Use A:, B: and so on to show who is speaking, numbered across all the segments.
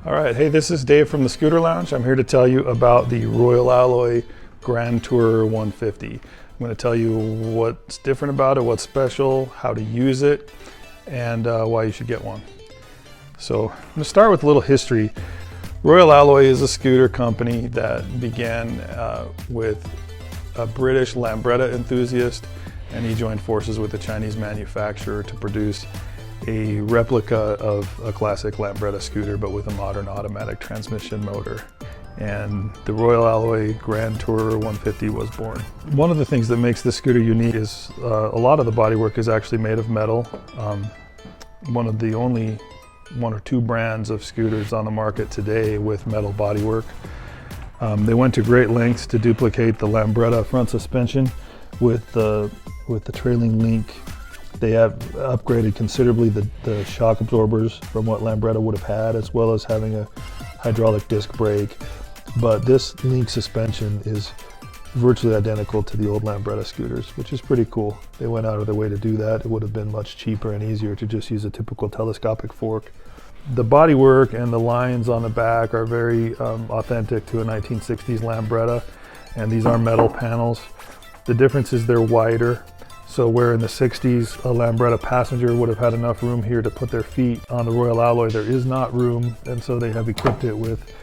A: All right, hey, this is Dave from the Scooter Lounge. I'm here to tell you about the Royal Alloy Grand Tourer 150. I'm going to tell you what's different about it, what's special, how to use it, and why you should get one. So I'm going to start with a little history. Royal Alloy is a scooter company that began with a British Lambretta enthusiast, and he joined forces with a Chinese manufacturer to produce a replica of a classic Lambretta scooter, but with a modern automatic transmission motor. And the Royal Alloy Grand Tourer 150 was born. One of the things that makes this scooter unique is a lot of the bodywork is actually made of metal. One of the only one or two brands of scooters on the market today with metal bodywork. They went to great lengths to duplicate the Lambretta front suspension with the trailing link. They have upgraded considerably the shock absorbers from what Lambretta would have had, as well as having a hydraulic disc brake. But this link suspension is virtually identical to the old Lambretta scooters, which is pretty cool. They went out of their way to do that. It would have been much cheaper and easier to just use a typical telescopic fork. The bodywork and the lines on the back are very authentic to a 1960s Lambretta, and these are metal panels. The difference is they're wider. So where in the 60s a Lambretta passenger would have had enough room here to put their feet on the Royal Alloy, there is not room, and so they have equipped it with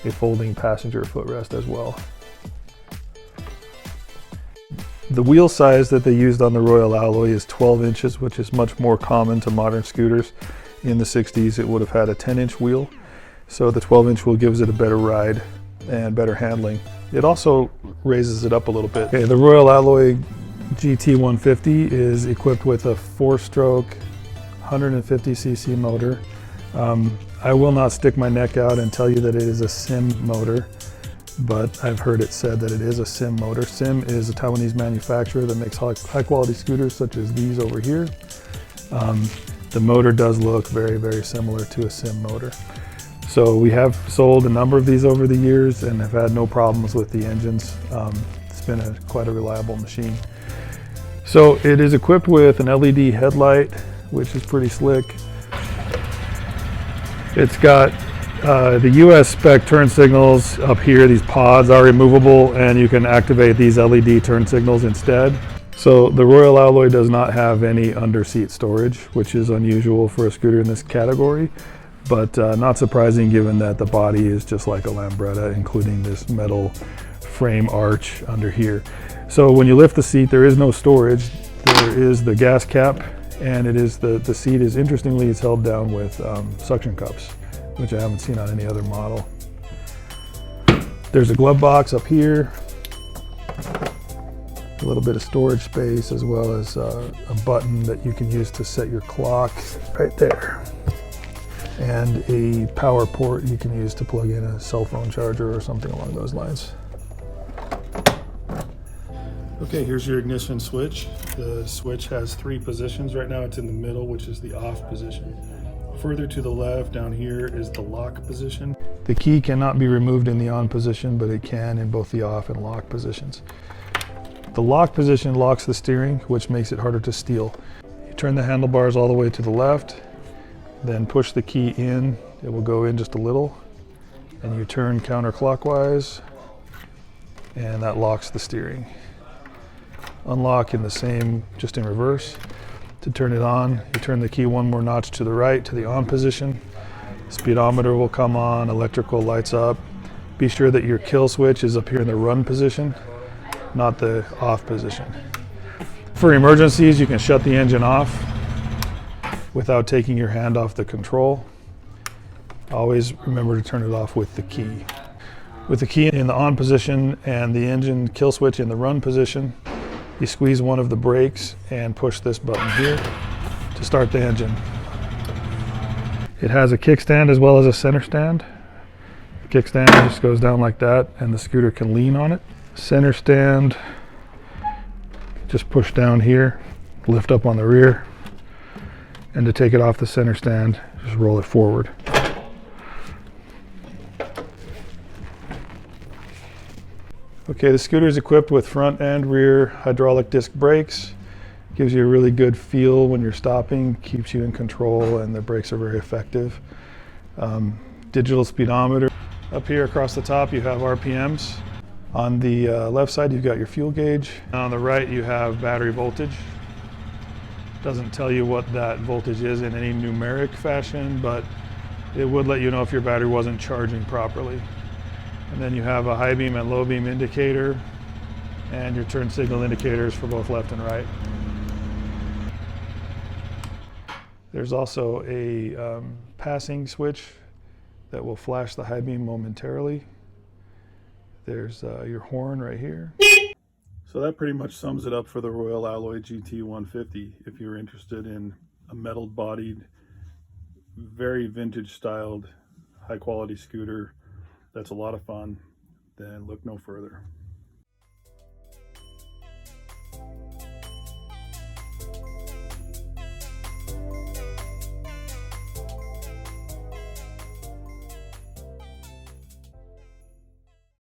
A: a folding passenger footrest as well. The wheel size that they used on the Royal Alloy is 12 inches, which is much more common to modern scooters. In the 60s it would have had a 10-inch wheel, so the 12-inch wheel gives it a better ride and better handling. It also raises it up a little bit. Okay, the Royal Alloy GT 150 is equipped with a 4-stroke 150cc motor. I will not stick my neck out and tell you that it is a SIM motor, but I've heard it said that it is a SIM motor. SIM is a Taiwanese manufacturer that makes high quality scooters such as these over here. The motor does look very, very similar to a SIM motor. So we have sold a number of these over the years and have had no problems with the engines. It's been quite a reliable machine. So it is equipped with an LED headlight, which is pretty slick. It's got the US spec turn signals up here. These pods are removable and you can activate these LED turn signals instead. So the Royal Alloy does not have any under-seat storage, which is unusual for a scooter in this category, but not surprising given that the body is just like a Lambretta, including this metal frame arch under here. So when you lift the seat, there is no storage. There is the gas cap, and it is the seat is, interestingly, it's held down with suction cups, which I haven't seen on any other model. There's a glove box up here, a little bit of storage space, as well as a button that you can use to set your clock right there, and a power port you can use to plug in a cell phone charger or something along those lines. Okay, here's your ignition switch. The switch has 3 positions. Right now it's in the middle, which is the off position. Further to the left down here is the lock position. The key cannot be removed in the on position, but it can in both the off and lock positions. The lock position locks the steering, which makes it harder to steal. You turn the handlebars all the way to the left, then push the key in. It will go in just a little, and you turn counterclockwise, and that locks the steering. Unlock in the same, just in reverse. To turn it on, you turn the key one more notch to the right to the on position. Speedometer will come on, electrical lights up. Be sure that your kill switch is up here in the run position, not the off position. For emergencies, you can shut the engine off without taking your hand off the control. Always remember to turn it off with the key. With the key in the on position and the engine kill switch in the run position, you squeeze one of the brakes and push this button here to start the engine. It has a kickstand as well as a center stand. The kickstand just goes down like that and the scooter can lean on it. Center stand, just push down here, lift up on the rear, and to take it off the center stand, just roll it forward. Okay, the scooter is equipped with front and rear hydraulic disc brakes. Gives you a really good feel when you're stopping, keeps you in control, and the brakes are very effective. digital speedometer. Up here across the top you have RPMs. On the left side you've got your fuel gauge. On the right you have battery voltage. Doesn't tell you what that voltage is in any numeric fashion, but it would let you know if your battery wasn't charging properly. And then you have a high beam and low beam indicator and your turn signal indicators for both left and right. There's also a passing switch that will flash the high beam momentarily. There's your horn right here. So that pretty much sums it up for the Royal Alloy GT 150. If you're interested in a metal bodied, very vintage styled, high quality scooter that's a lot of fun, then look no further.